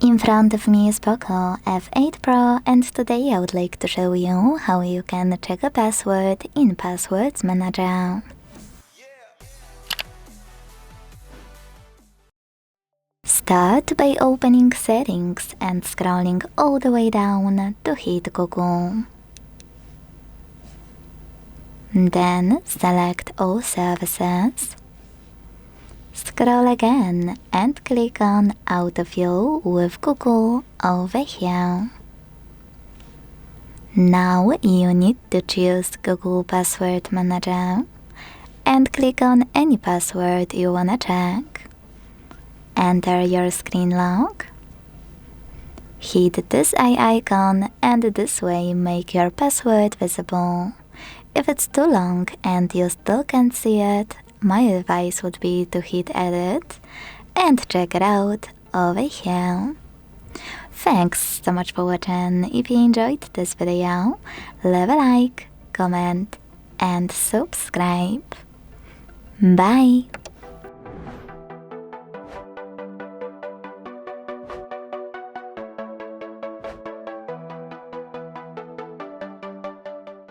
In front of me is POCO F8 Pro, and today I would like to show you how you can check a password in Passwords Manager. Start by opening Settings and scrolling all the way down to hit Google. Then select All Services. Scroll again and click on Autofill with Google over here. Now you need to choose Google Password Manager and click on any password you wanna check. Enter your screen lock. Hit this eye icon and this way make your password visible. If it's too long and you still can't see it, my advice would be to hit edit and check it out over here. Thanks so much for watching. If you enjoyed this video, leave a like, comment and subscribe. Bye!